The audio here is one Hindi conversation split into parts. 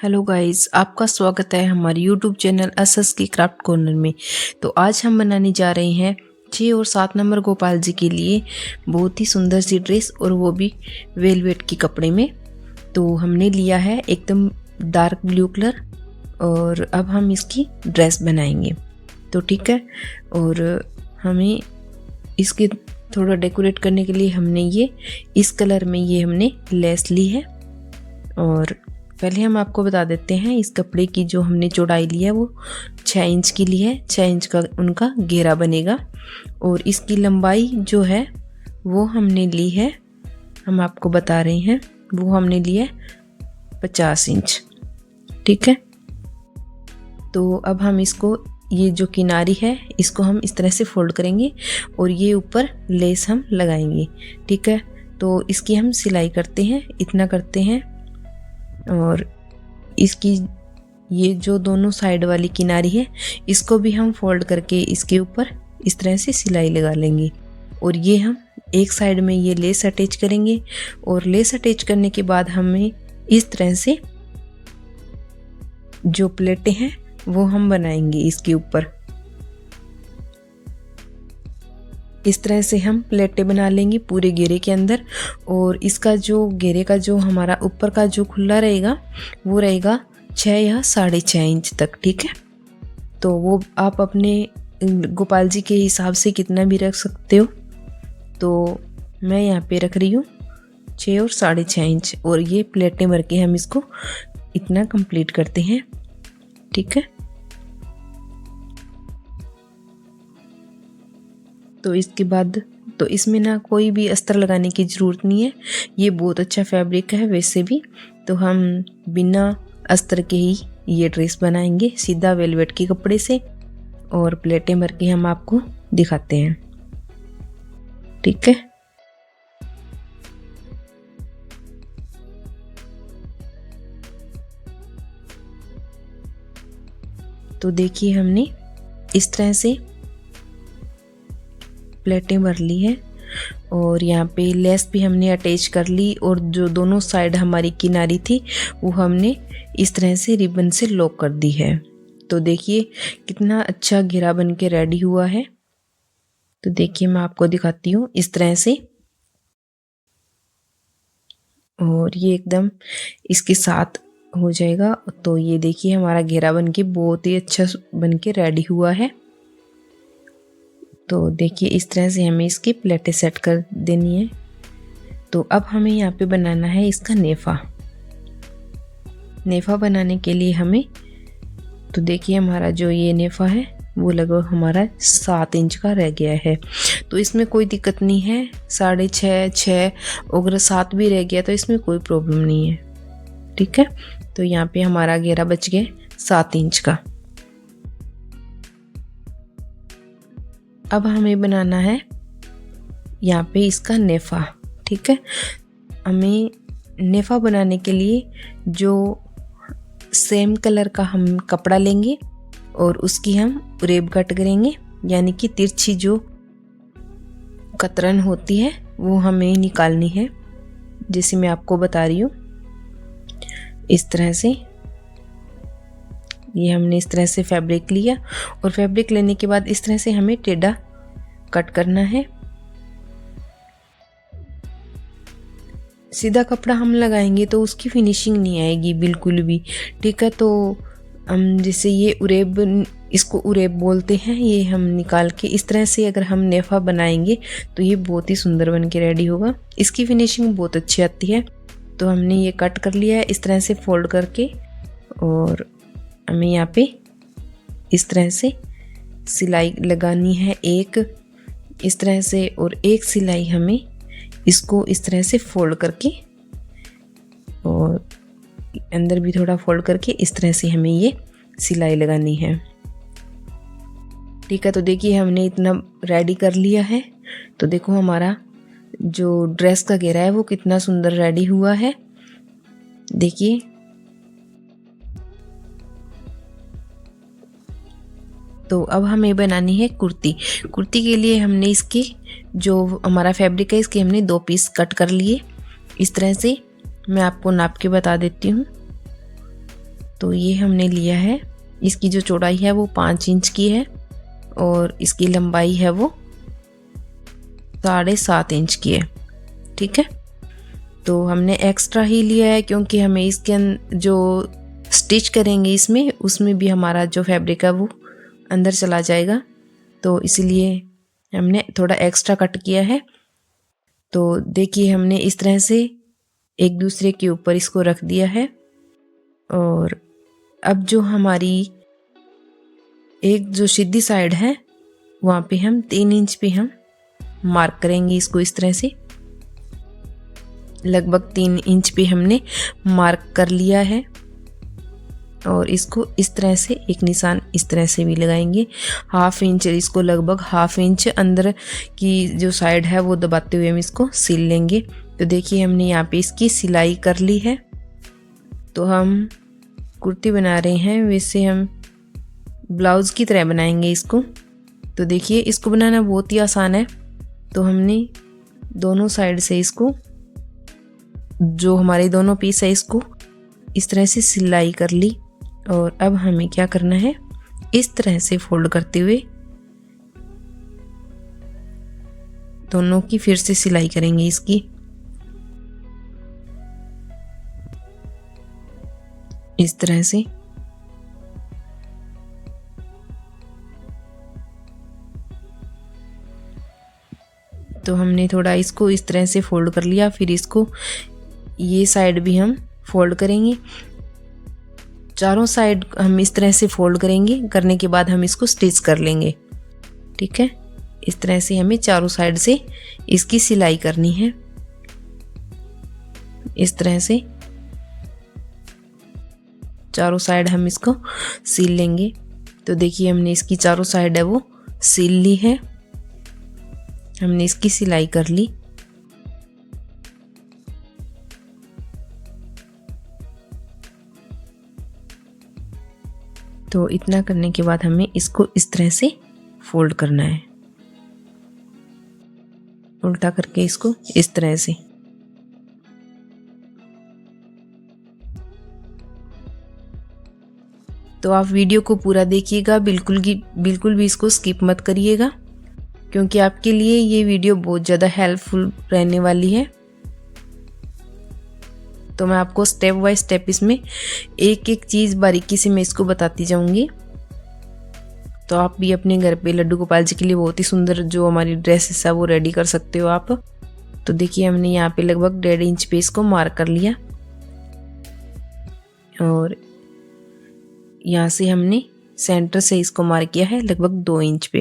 हेलो गाइस, आपका स्वागत है हमारे यूट्यूब चैनल असस की क्राफ्ट कॉर्नर में। तो आज हम बनाने जा रहे हैं 6 और 7 नंबर गोपाल जी के लिए बहुत ही सुंदर सी ड्रेस, और वो भी वेलवेट की कपड़े में। तो हमने लिया है एकदम डार्क ब्लू कलर, और अब हम इसकी ड्रेस बनाएंगे। तो ठीक है, और हमें इसके थोड़ा डेकोरेट करने के लिए हमने ये इस कलर में ये हमने लेस ली है। और पहले हम आपको बता देते हैं, इस कपड़े की जो हमने चौड़ाई ली है वो 6 इंच की ली है। 6 इंच का उनका घेरा बनेगा, और इसकी लंबाई जो है वो हमने ली है, हम आपको बता रहे हैं, वो हमने ली है 50 इंच। ठीक है, तो अब हम इसको, ये जो किनारी है इसको हम इस तरह से फोल्ड करेंगे और ये ऊपर लेस हम लगाएंगे। ठीक है, तो इसकी हम सिलाई करते हैं, इतना करते हैं। और इसकी ये जो दोनों साइड वाली किनारी है इसको भी हम फोल्ड करके इसके ऊपर इस तरह से सिलाई लगा लेंगे। और ये हम एक साइड में ये लेस अटैच करेंगे, और लेस अटैच करने के बाद हमें इस तरह से जो प्लेटें हैं वो हम बनाएंगे इसके ऊपर। इस तरह से हम प्लेटें बना लेंगे पूरे घेरे के अंदर। और इसका जो घेरे का जो हमारा ऊपर का जो खुला रहेगा वो रहेगा 6 या 6.5 इंच तक। ठीक है, तो वो आप अपने गोपाल जी के हिसाब से कितना भी रख सकते हो। तो मैं यहाँ पे रख रही हूँ 6 और 6.5 इंच, और ये प्लेटें भर के हम इसको इतना कंप्लीट करते हैं। ठीक है, तो इसके बाद तो इसमें ना कोई भी अस्तर लगाने की ज़रूरत नहीं है, ये बहुत अच्छा फैब्रिक है वैसे भी। तो हम बिना अस्तर के ही ये ड्रेस बनाएंगे सीधा वेलवेट के कपड़े से, और प्लेटें भर के हम आपको दिखाते हैं। ठीक है, तो देखिए हमने इस तरह से प्लेटें भर ली है, और यहाँ पे लेस भी हमने अटैच कर ली, और जो दोनों साइड हमारी किनारी थी वो हमने इस तरह से रिबन से लॉक कर दी है। तो देखिए कितना अच्छा घेरा बन के रेडी हुआ है। तो देखिए मैं आपको दिखाती हूँ इस तरह से, और ये एकदम इसके साथ हो जाएगा। तो ये देखिए हमारा घेरा बन के बहुत ही अच्छा बन के रेडी हुआ है। तो देखिए इस तरह से हमें इसकी प्लेटें सेट कर देनी है। तो अब हमें यहाँ पे बनाना है इसका नेफा। नेफा बनाने के लिए हमें, तो देखिए हमारा जो ये नेफा है वो लगभग हमारा 7 इंच का रह गया है। तो इसमें कोई दिक्कत नहीं है, 6.5 6 अगर 7 भी रह गया तो इसमें कोई प्रॉब्लम नहीं है। ठीक है, तो यहाँ पे हमारा घेरा बच गया 7 इंच का। अब हमें बनाना है यहाँ पे इसका नेफा। ठीक है, हमें नेफा बनाने के लिए जो सेम कलर का हम कपड़ा लेंगे और उसकी हम रेब कट करेंगे, यानी कि तिरछी जो कतरन होती है वो हमें निकालनी है। जैसे मैं आपको बता रही हूँ इस तरह से, ये हमने इस तरह से फैब्रिक लिया, और फैब्रिक लेने के बाद इस तरह से हमें टेढ़ा कट करना है। सीधा कपड़ा हम लगाएंगे तो उसकी फिनिशिंग नहीं आएगी बिल्कुल भी। ठीक है, तो हम जैसे ये उरेब, इसको उरेब बोलते हैं, ये हम निकाल के इस तरह से अगर हम नेफा बनाएंगे तो ये बहुत ही सुंदर बन के रेडी होगा। इसकी फिनिशिंग बहुत अच्छी आती है। तो हमने ये कट कर लिया है इस तरह से फोल्ड करके, और हमें यहाँ पे इस तरह से सिलाई लगानी है एक इस तरह से, और एक सिलाई हमें इसको इस तरह से फोल्ड करके, और अंदर भी थोड़ा फोल्ड करके इस तरह से हमें ये सिलाई लगानी है। ठीक है, तो देखिए हमने इतना रेडी कर लिया है। तो देखो हमारा जो ड्रेस का घेरा है वो कितना सुंदर रेडी हुआ है। देखिए तो अब हमें बनानी है कुर्ती। कुर्ती के लिए हमने इसकी जो हमारा फैब्रिक है इसके हमने 2 पीस कट कर लिए इस तरह से। मैं आपको नाप के बता देती हूँ। तो ये हमने लिया है, इसकी जो चौड़ाई है वो 5 इंच की है और इसकी लंबाई है वो 7.5 इंच की है। ठीक है, तो हमने एक्स्ट्रा ही लिया है क्योंकि हमें इसके जो स्टिच करेंगे इसमें, उसमें भी हमारा जो फैब्रिक है वो अंदर चला जाएगा, तो इसलिए हमने थोड़ा एक्स्ट्रा कट किया है। तो देखिए हमने इस तरह से एक दूसरे के ऊपर इसको रख दिया है और अब जो हमारी एक जो सीधी साइड है वहाँ पे हम 3 इंच पे हम मार्क करेंगे इसको। इस तरह से लगभग 3 इंच पे हमने मार्क कर लिया है और इसको इस तरह से एक निशान इस तरह से भी लगाएंगे। 1/2 इंच, इसको लगभग 1/2 इंच अंदर की जो साइड है वो दबाते हुए हम इसको सिल लेंगे। तो देखिए हमने यहाँ पे इसकी सिलाई कर ली है। तो हम कुर्ती बना रहे हैं, वैसे हम ब्लाउज़ की तरह बनाएंगे इसको। तो देखिए इसको बनाना बहुत ही आसान है। तो हमने दोनों साइड से इसको, जो हमारे दोनों पीस है, इसको इस तरह से सिलाई कर ली और अब हमें क्या करना है, इस तरह से फोल्ड करते हुए दोनों की फिर से सिलाई करेंगे इसकी। इस तरह से तो हमने थोड़ा इसको इस तरह से फोल्ड कर लिया। फिर इसको ये साइड भी हम फोल्ड करेंगे, चारों साइड हम इस तरह से फोल्ड करेंगे। करने के बाद हम इसको स्टिच कर लेंगे। ठीक है, इस तरह से हमें चारों साइड से इसकी सिलाई करनी है। इस तरह से चारों साइड हम इसको सील लेंगे। तो देखिए हमने इसकी चारों साइड है वो सील ली है, हमने इसकी सिलाई कर ली। तो इतना करने के बाद हमें इसको इस तरह से फोल्ड करना है, उल्टा करके इसको इस तरह से। तो आप वीडियो को पूरा देखिएगा, बिल्कुल भी इसको स्किप मत करिएगा, क्योंकि आपके लिए ये वीडियो बहुत ज़्यादा हेल्पफुल रहने वाली है। तो मैं आपको स्टेप बाय स्टेप इसमें एक एक चीज़ बारीकी से मैं इसको बताती जाऊंगी। तो आप भी अपने घर पे लड्डू गोपाल जी के लिए बहुत ही सुंदर जो हमारी ड्रेसेस है वो रेडी कर सकते हो आप। तो देखिए हमने यहाँ पे लगभग 1.5 इंच पे इसको मार्क कर लिया और यहाँ से हमने सेंटर से इसको मार्क किया है लगभग 2 इंच पे,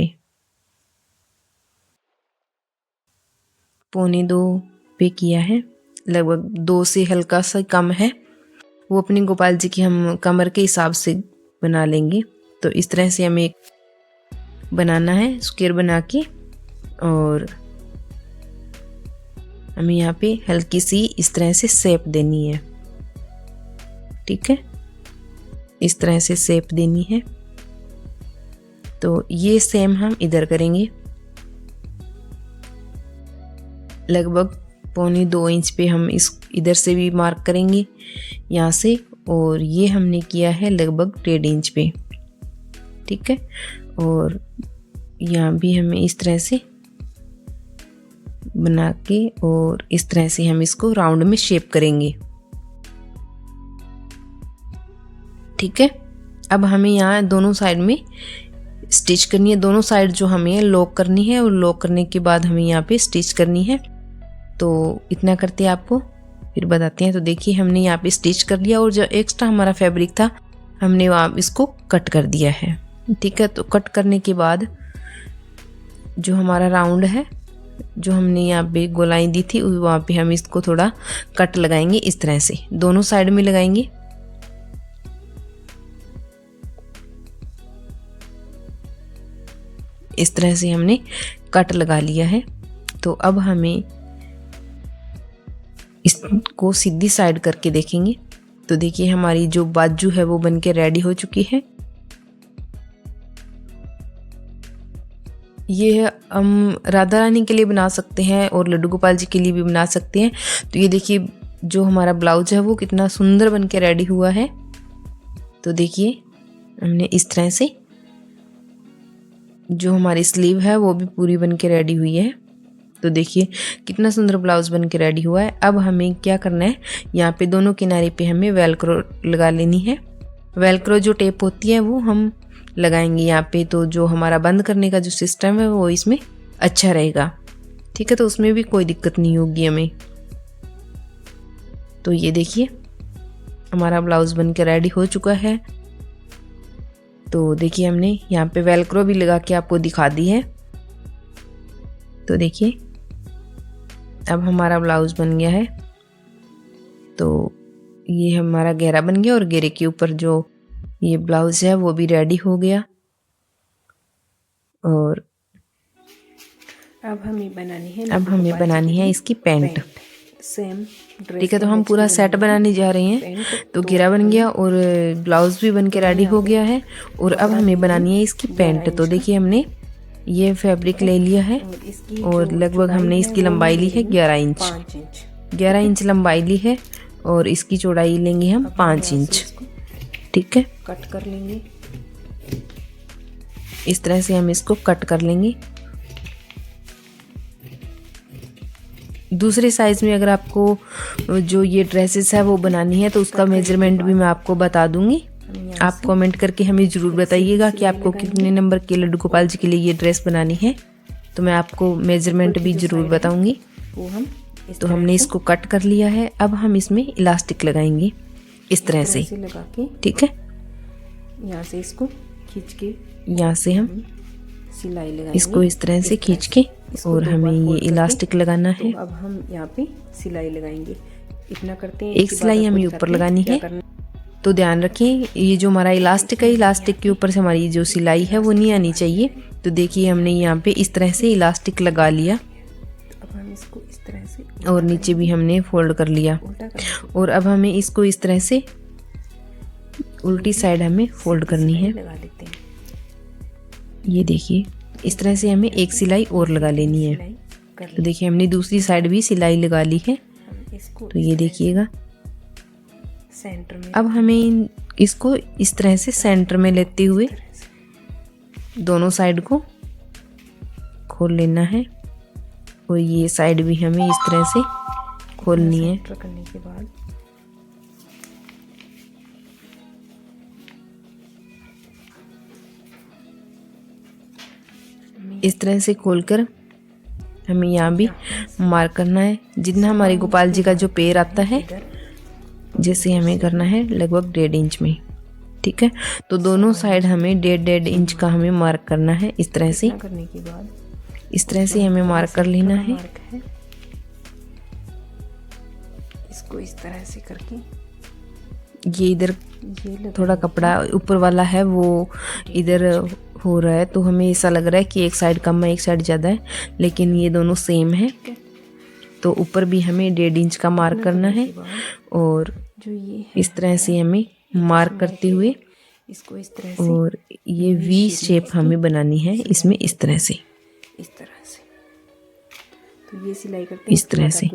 1.25 पे किया है। लगभग 2 से हल्का सा कम है, वो अपनी गोपाल जी की हम कमर के हिसाब से बना लेंगे। तो इस तरह से हमें बनाना है स्क्वायर बना के और हमें यहाँ पे हल्की सी इस तरह से शेप देनी है। ठीक है, इस तरह से शेप देनी है। तो ये सेम हम इधर करेंगे, लगभग 1.25 इंच पे हम इस इधर से भी मार्क करेंगे यहाँ से, और ये हमने किया है लगभग 1.5 इंच पे। ठीक है, और यहाँ भी हमें इस तरह से बना के और इस तरह से हम इसको राउंड में शेप करेंगे। ठीक है, अब हमें यहाँ दोनों साइड में स्टिच करनी है, दोनों साइड जो हमें लॉक करनी है और लॉक करने के बाद हमें यहाँ पे स्टिच करनी है। तो इतना करते हैं आपको फिर बताते हैं। तो देखिए हमने यहाँ पे स्टिच कर लिया और जो एक्स्ट्रा हमारा फैब्रिक था हमने वहाँ इसको कट कर दिया है। ठीक है, तो कट करने के बाद जो हमारा राउंड है, जो हमने यहाँ पे गोलाई दी थी वहाँ पे हम इसको थोड़ा कट लगाएंगे। इस तरह से दोनों साइड में लगाएंगे। इस तरह से हमने कट लगा लिया है। तो अब हमें इसको सीधी साइड करके देखेंगे। तो देखिए हमारी जो बाजू है वो बनके रेडी हो चुकी है। ये हम राधा रानी के लिए बना सकते हैं और लड्डू गोपाल जी के लिए भी बना सकते हैं। तो ये देखिए जो हमारा ब्लाउज है वो कितना सुंदर बनके रेडी हुआ है। तो देखिए हमने इस तरह से जो हमारी स्लीव है वो भी पूरी बन के रेडी हुई है। तो देखिए कितना सुंदर ब्लाउज बन के रेडी हुआ है। अब हमें क्या करना है, यहाँ पे दोनों किनारे पे हमें वेलक्रो लगा लेनी है। वेलक्रो जो टेप होती है वो हम लगाएंगे यहाँ पे, तो जो हमारा बंद करने का जो सिस्टम है वो इसमें अच्छा रहेगा। ठीक है, तो उसमें भी कोई दिक्कत नहीं होगी हमें। तो ये देखिए हमारा ब्लाउज बन के रेडी हो चुका है। तो देखिए हमने यहाँ पे वेलक्रो भी लगा के आपको दिखा दी है। तो देखिए अब हमारा ब्लाउज बन गया है। तो ये हमारा घेरा बन गया और घेरे के ऊपर जो ये ब्लाउज है वो भी रेडी हो गया। और अब हमें बनानी है इसकी पैंट। सेम ठीक है, तो हम पूरा सेट बनाने जा रहे हैं। तो घेरा बन गया और ब्लाउज भी बन के रेडी हो गया है। और अब हमें बनानी है इसकी पैंट। तो देखिए हमने ये फैब्रिक ले लिया है और लगभग हमने इसकी लंबाई ली है 11 इंच। 11 इंच लंबाई ली है और इसकी चौड़ाई लेंगे हम 5 इंच। ठीक है, कट कर लेंगे। इस तरह से हम इसको कट कर लेंगे। दूसरे साइज में अगर आपको जो ये ड्रेसेस है वो बनानी है तो उसका मेजरमेंट भी मैं आपको बता दूंगी। आप कमेंट करके हमें ज़रूर बताइएगा कि आपको कितने नंबर के लड्डू गोपाल जी के लिए ये ड्रेस बनानी है, तो मैं आपको मेजरमेंट भी ज़रूर बताऊंगी। तो हमने इसको कट कर लिया है। अब हम इसमें इलास्टिक लगाएंगे इस तरह से लगा के। ठीक है, यहाँ से इसको खींच के यहाँ से हम सिलाई लगाएंगे इसको इस तरह से खींच के और हमें ये इलास्टिक लगाना है। तो अब हम यहाँ पे सिलाई लगाएंगे। इतना करते हैं, एक सिलाई हमें ऊपर लगानी है। तो ध्यान रखें ये जो हमारा इलास्टिक है, इलास्टिक के ऊपर से हमारी जो सिलाई है वो नहीं आनी चाहिए। तो देखिए हमने यहाँ पे इस तरह से इलास्टिक लगा लिया। अब हम इसको इस तरह से और नीचे भी हमने फोल्ड कर लिया। और अब हमें इसको इस तरह से उल्टी साइड हमें फोल्ड करनी है। लगा लेते हैं। ये देखिए इस तरह से हमें एक सिलाई और लगा लेनी है। तो देखिए हमने दूसरी साइड भी सिलाई लगा ली है। तो ये देखिएगा सेंटर में अब हमें इसको इस तरह से सेंटर में लेते हुए दोनों साइड को खोल लेना है। और ये साइड भी हमें इस तरह से खोलनी है। करने के बाद इस तरह से खोलकर हमें यहाँ भी मार्क करना है। जितना हमारे गोपाल जी का जो पैर आता है जैसे हमें करना है लगभग 1.5 इंच में। ठीक है, तो दोनों साइड हमें 1.5 इंच का हमें मार्क करना है। इस तरह से करने के बाद इस तरह से हमें मार्क कर लेना है। इसको इस तरह से करके ये इधर थोड़ा कपड़ा ऊपर वाला है वो इधर हो रहा है, तो हमें ऐसा लग रहा है कि एक साइड कम है एक साइड ज़्यादा है, लेकिन ये दोनों सेम है। तो ऊपर भी हमें 1.5 इंच का मार्क करना है। और जो ये इस तरह से हमें मार्क करते हुए इसको इस तरह से और ये वी शेप हमें बनानी है इसमें इस तरह से। तो ये सिलाई करते हैं इस तरह से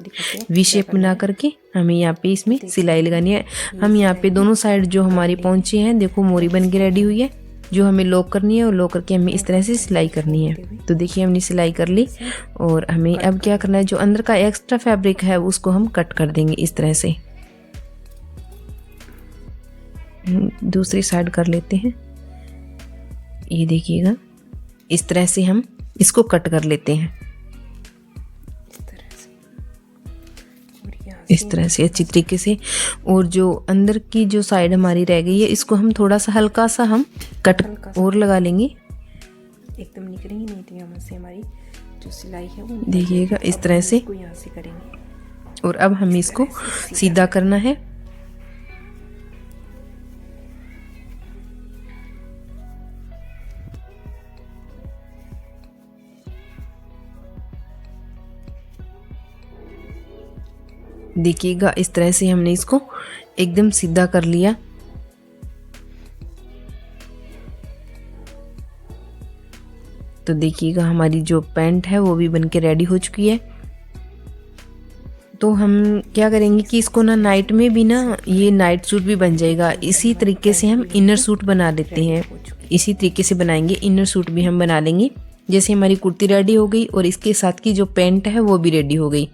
वी शेप बना करके हमें यहाँ पे इसमें सिलाई लगानी है। हम यहाँ पे दोनों साइड जो हमारी पहुंची हैं देखो मोरी बन के रेडी हुई है। जो हमें लॉक करनी है और लॉक करके हमें इस तरह से सिलाई करनी है। तो देखिए हमने सिलाई कर ली। और हमें अब क्या करना है, जो अंदर का एक्स्ट्रा फैब्रिक है उसको हम कट कर देंगे इस तरह से। दूसरी साइड कर लेते हैं। ये देखिएगा इस तरह से हम इसको कट कर लेते हैं इस तरह से अच्छी तरीके से। और जो अंदर की जो साइड हमारी रह गई है इसको हम थोड़ा सा हल्का सा हम कट और लगा लेंगे। एकदम निकलेंगे नहीं तो यहाँ से हमारी जो सिलाई है वो देखिएगा इस तरह से। यहाँ से करेंगे और अब हमें इसको सीधा करना है। देखिएगा इस तरह से हमने इसको एकदम सीधा कर लिया। तो देखिएगा हमारी जो पैंट है वो भी बनके रेडी हो चुकी है। तो हम क्या करेंगे कि इसको ना नाइट में भी ना ये नाइट सूट भी बन जाएगा। इसी तरीके से हम इनर सूट बना लेते हैं, इसी तरीके से बनाएंगे। इनर सूट भी हम बना लेंगे। जैसे हमारी कुर्ती रेडी हो गई और इसके साथ की जो पैंट है वो भी रेडी हो गई,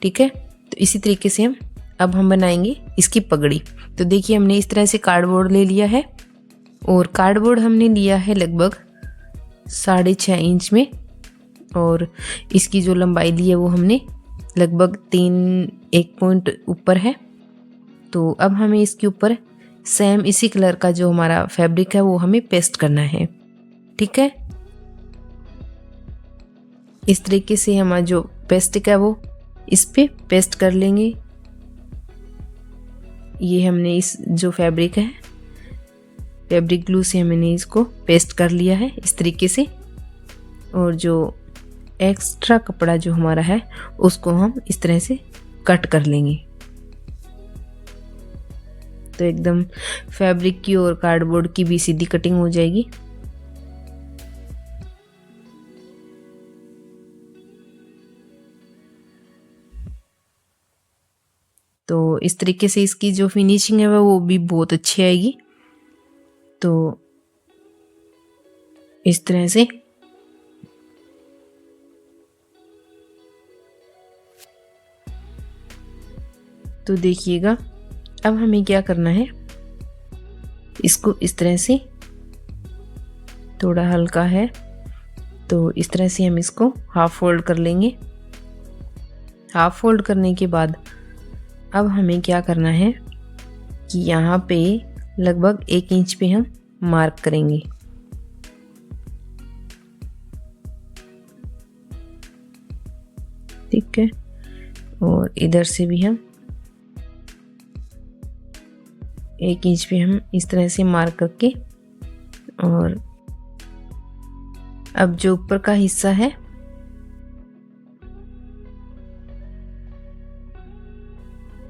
ठीक है। तो इसी तरीके से हम बनाएंगे इसकी पगड़ी। तो देखिए हमने इस तरह से कार्डबोर्ड ले लिया है और कार्डबोर्ड हमने लिया है लगभग 6.5 इंच में, और इसकी जो लंबाई ली है वो हमने लगभग 1 पॉइंट ऊपर है। तो अब हमें इसके ऊपर सेम इसी कलर का जो हमारा फैब्रिक है वो हमें पेस्ट करना है, ठीक है। इस तरीके से हमारा जो पेस्टिक है वो इस पे पेस्ट कर लेंगे। ये हमने इस जो फैब्रिक है, फैब्रिक ग्लू से हमने इसको पेस्ट कर लिया है इस तरीके से। और जो एक्स्ट्रा कपड़ा जो हमारा है उसको हम इस तरह से कट कर लेंगे। तो एकदम फैब्रिक की और कार्डबोर्ड की भी सीधी कटिंग हो जाएगी। तो इस तरीके से इसकी जो फिनिशिंग है वो भी बहुत अच्छी आएगी। तो इस तरह से तो देखिएगा अब हमें क्या करना है, इसको इस तरह से थोड़ा हल्का है तो इस तरह से हम इसको हाफ फोल्ड कर लेंगे। हाफ फोल्ड करने के बाद अब हमें क्या करना है कि यहाँ पे लगभग 1 इंच पे हम मार्क करेंगे। ठीक है, और इधर से भी हम 1 इंच पे हम इस तरह से मार्क करके, और अब जो ऊपर का हिस्सा है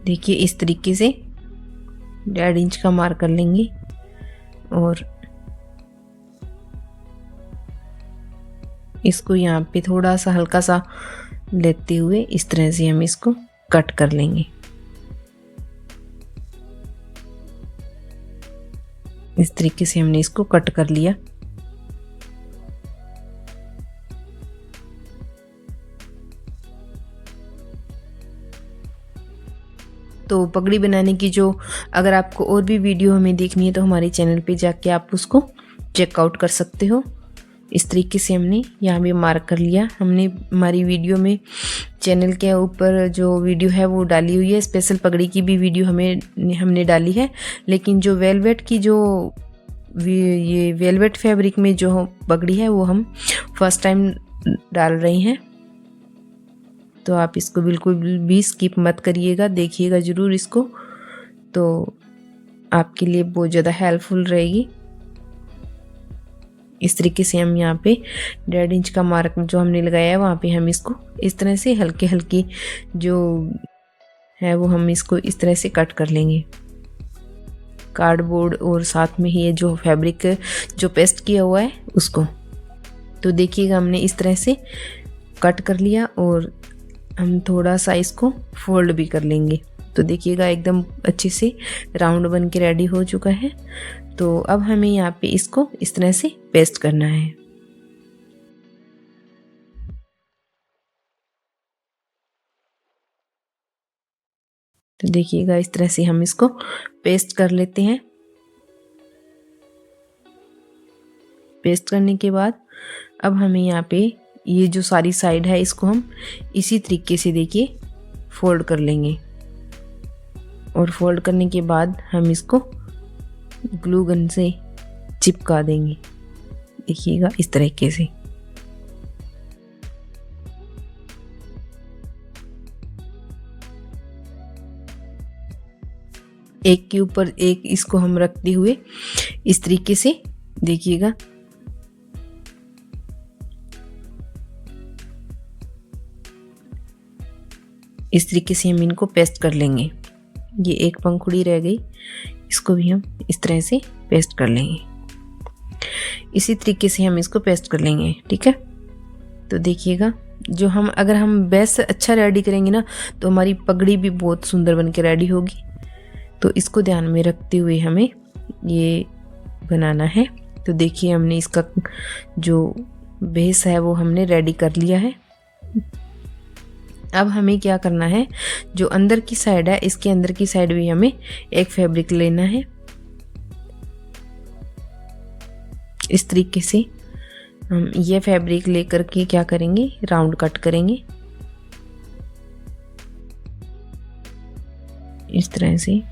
देखिए इस तरीके से 1.5 इंच का मार्क कर लेंगे। और इसको यहाँ पे थोड़ा सा हल्का सा लेते हुए इस तरह से हम इसको कट कर लेंगे। इस तरीके से हमने इसको कट कर लिया। तो पगड़ी बनाने की जो अगर आपको और भी वीडियो हमें देखनी है तो हमारे चैनल पे जाके आप उसको चेकआउट कर सकते हो। इस तरीके से हमने यहाँ भी मार्क कर लिया। हमने हमारी वीडियो में चैनल के ऊपर जो वीडियो है वो डाली हुई है, स्पेशल पगड़ी की भी वीडियो हमने डाली है। लेकिन जो वेलवेट की जो ये वेलवेट फैब्रिक में जो पगड़ी है वो हम फर्स्ट टाइम डाल रहे हैं। तो आप इसको बिल्कुल भी स्किप मत करिएगा, देखिएगा ज़रूर इसको, तो आपके लिए बहुत ज़्यादा हेल्पफुल रहेगी। इस तरीके से हम यहाँ पे 1.5 इंच का मार्क जो हमने लगाया है वहाँ पे हम इसको इस तरह से हल्के हल्की जो है वो हम इसको इस तरह से कट कर लेंगे। कार्डबोर्ड और साथ में ही ये जो फैब्रिक जो पेस्ट किया हुआ है उसको, तो देखिएगा हमने इस तरह से कट कर लिया और हम थोड़ा सा इसको फोल्ड भी कर लेंगे। तो देखिएगा एकदम अच्छे से राउंड बन के रेडी हो चुका है। तो अब हमें यहाँ पे इसको इस तरह से पेस्ट करना है। तो देखिएगा इस तरह से हम इसको पेस्ट कर लेते हैं। पेस्ट करने के बाद अब हमें यहाँ पे ये जो सारी साइड है इसको हम इसी तरीके से देखिए फोल्ड कर लेंगे। और फोल्ड करने के बाद हम इसको ग्लू गन से चिपका देंगे। देखिएगा इस तरीके से। एक के ऊपर एक इसको हम रखते हुए इस तरीके से देखिएगा इस तरीके से हम इनको पेस्ट कर लेंगे। ये एक पंखुड़ी रह गई, इसको भी हम इस तरह से पेस्ट कर लेंगे। इसी तरीके से हम इसको पेस्ट कर लेंगे, ठीक है। तो देखिएगा जो हम अगर हम बेस अच्छा रेडी करेंगे ना तो हमारी पगड़ी भी बहुत सुंदर बन के रेडी होगी। तो इसको ध्यान में रखते हुए हमें ये बनाना है। तो देखिए हमने इसका जो बेस है वो हमने रेडी कर लिया है। अब हमें क्या करना है, जो अंदर की साइड है इसके अंदर की साइड भी हमें एक फैब्रिक लेना है। इस तरीके से हम ये फैब्रिक लेकर के क्या करेंगे, राउंड कट करेंगे इस तरह से।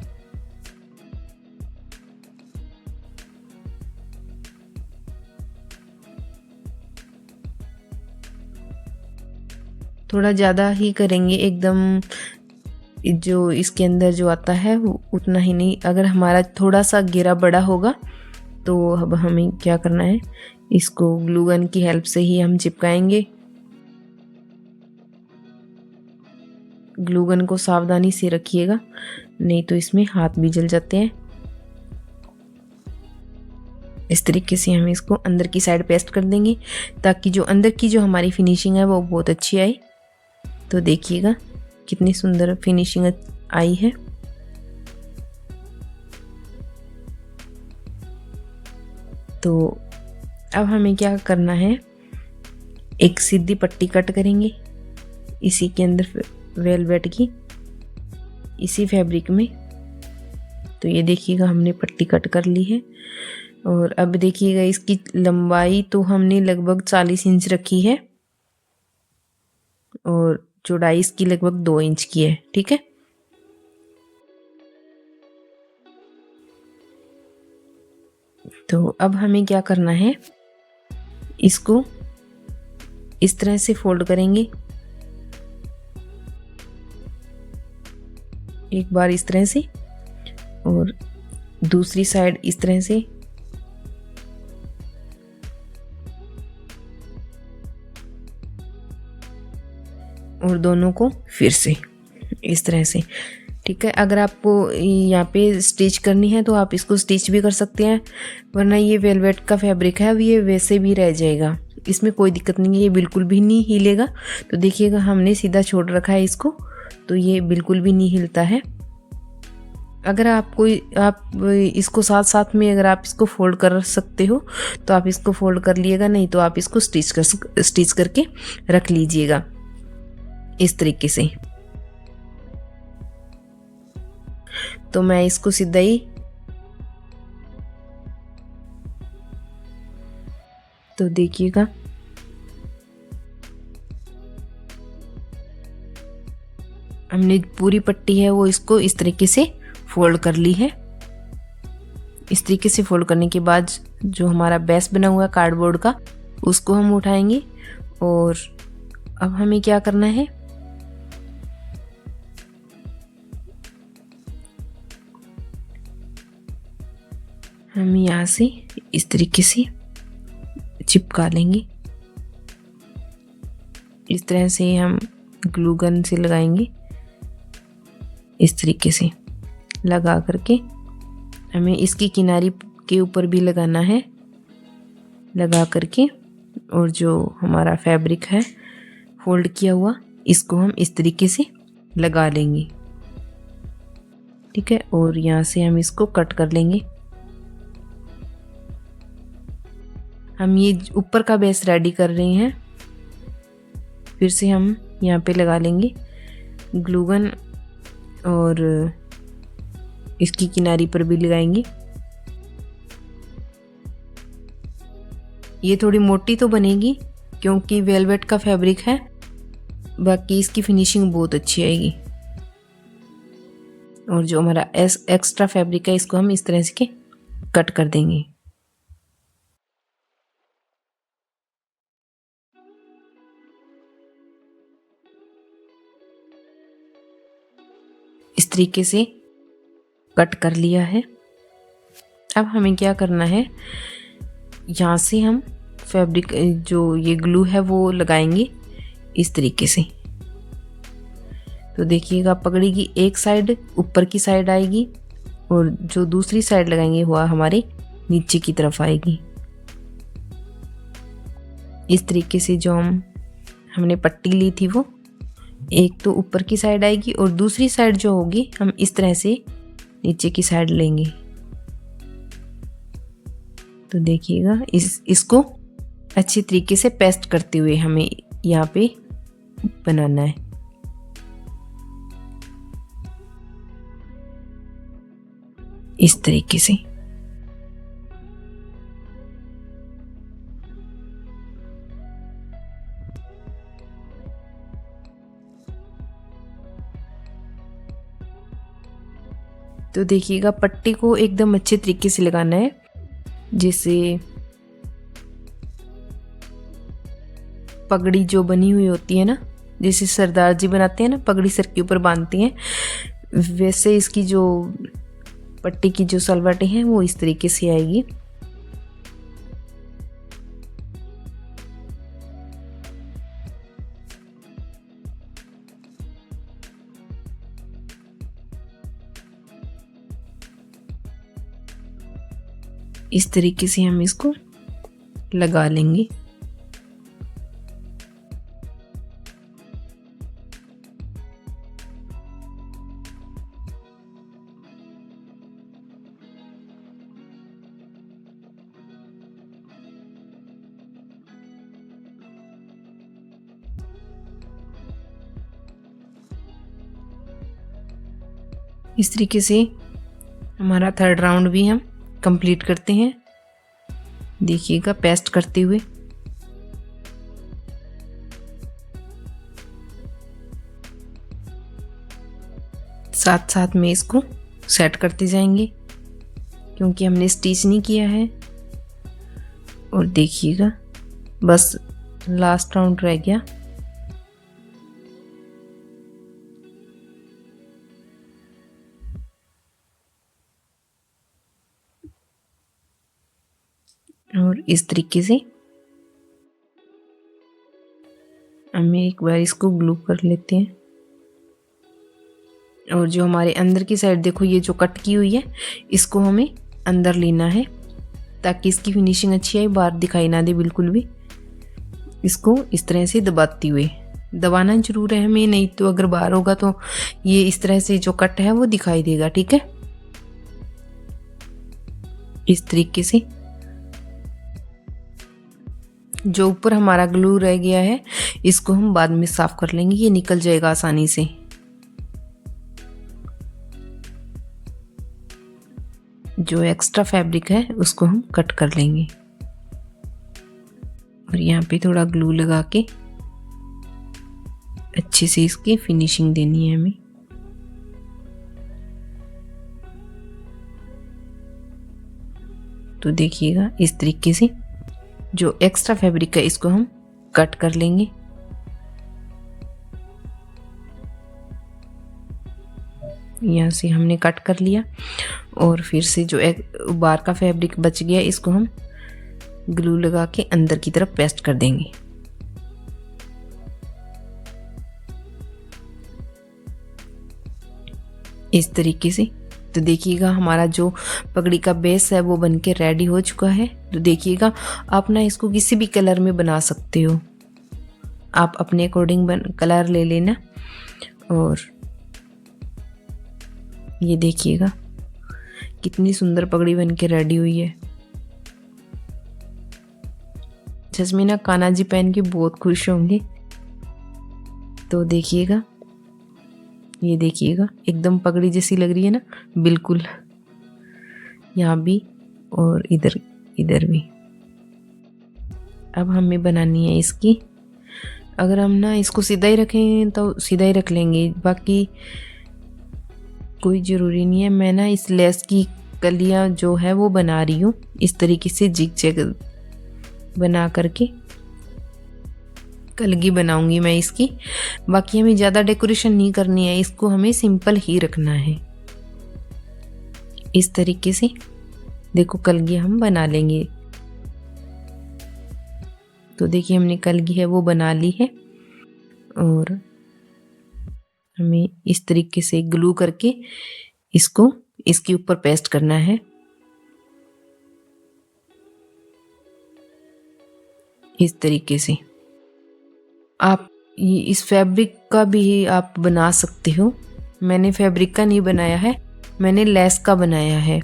थोड़ा ज़्यादा ही करेंगे, एकदम जो इसके अंदर जो आता है वो उतना ही नहीं। अगर हमारा थोड़ा सा घेरा बड़ा होगा तो अब हमें क्या करना है, इसको ग्लू गन की हेल्प से ही हम चिपकाएंगे। ग्लू गन को सावधानी से रखिएगा, नहीं तो इसमें हाथ भी जल जाते हैं। इस तरीके से हम इसको अंदर की साइड पेस्ट कर देंगे ताकि जो अंदर की जो हमारी फिनिशिंग है वो बहुत अच्छी आए। तो देखिएगा कितनी सुंदर फिनिशिंग आई है। तो अब हमें क्या करना है, एक सीधी पट्टी कट करेंगे इसी के अंदर वेलवेट की, इसी फैब्रिक में। तो ये देखिएगा हमने पट्टी कट कर ली है। और अब देखिएगा इसकी लंबाई तो हमने लगभग 40 इंच रखी है और चौड़ाई इसकी लगभग 2 इंच की है। ठीक है, तो अब हमें क्या करना है, इसको इस तरह से फोल्ड करेंगे, एक बार इस तरह से और दूसरी साइड इस तरह से। और दोनों को फिर से इस तरह से। ठीक है, अगर आपको यहाँ पे स्टिच करनी है तो आप इसको स्टिच भी कर सकते हैं, वरना ये वेलवेट का फैब्रिक है, अब ये वैसे भी रह जाएगा, इसमें कोई दिक्कत नहीं है, ये बिल्कुल भी नहीं हिलेगा। तो देखिएगा हमने सीधा छोड़ रखा है इसको, तो ये बिल्कुल भी नहीं हिलता है। अगर आप इसको साथ साथ में अगर आप इसको फोल्ड कर सकते हो तो आप इसको फोल्ड कर लिएगा, नहीं तो आप इसको स्टिच करके रख लीजिएगा इस तरीके से। तो मैं इसको सीधा ही, तो देखिएगा हमने पूरी पट्टी है वो इसको इस तरीके से फोल्ड कर ली है। इस तरीके से फोल्ड करने के बाद जो हमारा बेस बना हुआ है कार्डबोर्ड का, उसको हम उठाएंगे। और अब हमें क्या करना है, हम यहाँ से इस तरीके से चिपका लेंगे। इस तरह से हम ग्लू गन से लगाएंगे, इस तरीके से लगा करके हमें इसकी किनारी के ऊपर भी लगाना है, लगा करके। और जो हमारा फैब्रिक है फोल्ड किया हुआ, इसको हम इस तरीके से लगा लेंगे। ठीक है, और यहाँ से हम इसको कट कर लेंगे। हम ये ऊपर का बेस रेडी कर रहे हैं, फिर से हम यहाँ पे लगा लेंगे ग्लू गन और इसकी किनारी पर भी लगाएंगे। ये थोड़ी मोटी तो बनेगी क्योंकि वेलवेट का फैब्रिक है, बाकी इसकी फिनिशिंग बहुत अच्छी आएगी। और जो हमारा एक्स्ट्रा फैब्रिक है इसको हम इस तरह से कट कर देंगे। इस तरीके से कट कर लिया है। अब हमें क्या करना है, यहाँ से हम फैब्रिक जो ये ग्लू है वो लगाएंगे इस तरीके से। तो देखिएगा पगड़ी की एक साइड ऊपर की साइड आएगी और जो दूसरी साइड लगाएंगे वो हमारे नीचे की तरफ आएगी। इस तरीके से जो हम हमने पट्टी ली थी वो एक तो ऊपर की साइड आएगी और दूसरी साइड जो होगी हम इस तरह से नीचे की साइड लेंगे। तो देखिएगा इसको अच्छी तरीके से पेस्ट करते हुए हमें यहाँ पे बनाना है। इस तरीके से तो देखिएगा पट्टी को एकदम अच्छे तरीके से लगाना है, जिससे पगड़ी जो बनी हुई होती है ना, जैसे सरदार जी बनाते हैं ना, पगड़ी सर के ऊपर बांधती हैं, वैसे इसकी जो पट्टी की जो सलवटें हैं वो इस तरीके से आएगी। इस तरीके से हम इसको लगा लेंगे। इस तरीके से हमारा थर्ड राउंड भी हम कंप्लीट करते हैं। देखिएगा पेस्ट करते हुए साथ साथ में इसको सेट करते जाएंगे, क्योंकि हमने स्टिच नहीं किया है। और देखिएगा बस लास्ट राउंड रह गया। और इस तरीके से हम एक बार इसको ग्लू कर लेते हैं। और जो हमारे अंदर की साइड देखो, ये जो कट की हुई है, इसको हमें अंदर लेना है ताकि इसकी फिनिशिंग अच्छी आए, बाहर दिखाई ना दे बिल्कुल भी। इसको इस तरह से दबाते हुए, दबाना जरूर है हमें, नहीं तो अगर बाहर होगा तो ये इस तरह से जो कट है वो दिखाई देगा। ठीक है, इस तरीके से जो ऊपर हमारा ग्लू रह गया है इसको हम बाद में साफ कर लेंगे, ये निकल जाएगा आसानी से। जो एक्स्ट्रा फैब्रिक है उसको हम कट कर लेंगे और यहाँ पे थोड़ा ग्लू लगा के अच्छे से इसकी फिनिशिंग देनी है हमें। तो देखिएगा इस तरीके से जो एक्स्ट्रा फैब्रिक है इसको हम कट कर लेंगे। यहाँ से हमने कट कर लिया और फिर से जो एक बाहर का फैब्रिक बच गया इसको हम ग्लू लगा के अंदर की तरफ पेस्ट कर देंगे। इस तरीके से। तो देखिएगा हमारा जो पगड़ी का बेस है वो बनके रेडी हो चुका है। तो देखिएगा आप ना इसको किसी भी कलर में बना सकते हो, आप अपने अकॉर्डिंग कलर ले लेना। और ये देखिएगा कितनी सुंदर पगड़ी बनके रेडी हुई है। जस्मीना कान्हा जी पहन के बहुत खुश होंगे। तो देखिएगा, ये देखिएगा एकदम पगड़ी जैसी लग रही है ना, बिल्कुल। यहाँ भी और इधर भी। अब हमें बनानी है इसकी, अगर हम ना इसको सीधा ही रखें तो सीधा ही रख लेंगे, बाकी कोई ज़रूरी नहीं है। मैं ना इस लेस की कलियाँ जो है वो बना रही हूँ इस तरीके से, जिग जैग बना करके कलगी बनाऊंगी मैं इसकी। बाकी हमें ज़्यादा डेकोरेशन नहीं करनी है, इसको हमें सिंपल ही रखना है। इस तरीके से देखो कलगी हम बना लेंगे। तो देखिए हमने कलगी है वो बना ली है और हमें इस तरीके से ग्लू करके इसको इसके ऊपर पेस्ट करना है। इस तरीके से आप इस फैब्रिक का भी आप बना सकते हो। मैंने फैब्रिक का नहीं बनाया है, मैंने लेस का बनाया है।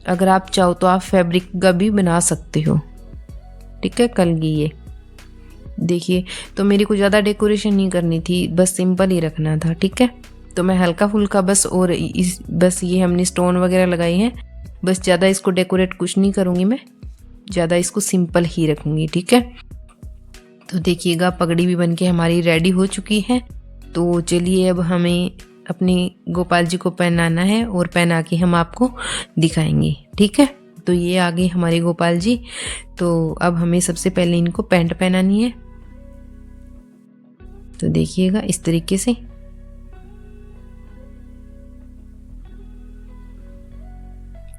अगर आप चाहो तो आप फैब्रिक का भी बना सकते हो। ठीक है, कलगी ये देखिए। तो मेरे को ज़्यादा डेकोरेशन नहीं करनी थी, बस सिंपल ही रखना था। ठीक है, तो मैं हल्का फुल्का बस, और बस ये हमने स्टोन वगैरह लगाई हैं, बस ज़्यादा इसको डेकोरेट कुछ नहीं करूँगी मैं, ज़्यादा इसको सिंपल ही रखूँगी। ठीक है, तो देखिएगा पगड़ी भी बनके हमारी रेडी हो चुकी है। तो चलिए अब हमें अपने गोपाल जी को पहनाना है और पहना के हम आपको दिखाएंगे। ठीक है, तो ये आ गए हमारे गोपाल जी। तो अब हमें सबसे पहले इनको पैंट पहनानी है। तो देखिएगा इस तरीके से।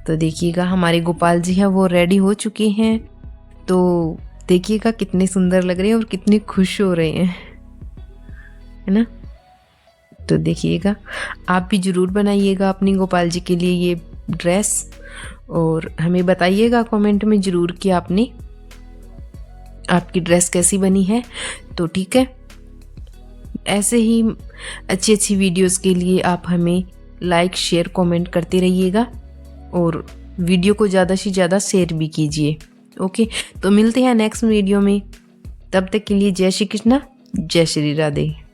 तो देखिएगा हमारे गोपाल जी हैं वो रेडी हो चुके हैं। तो देखिएगा कितने सुंदर लग रहे हैं और कितने खुश हो रहे हैं, है ना। तो देखिएगा आप भी ज़रूर बनाइएगा अपनी गोपाल जी के लिए ये ड्रेस, और हमें बताइएगा कमेंट में ज़रूर कि आपकी ड्रेस कैसी बनी है। तो ठीक है, ऐसे ही अच्छी अच्छी वीडियोस के लिए आप हमें लाइक शेयर कमेंट करते रहिएगा, और वीडियो को ज़्यादा से ज़्यादा शेयर भी कीजिए। ओके, तो मिलते हैं नेक्स्ट वीडियो में। तब तक के लिए जय श्री कृष्णा, जय श्री राधे।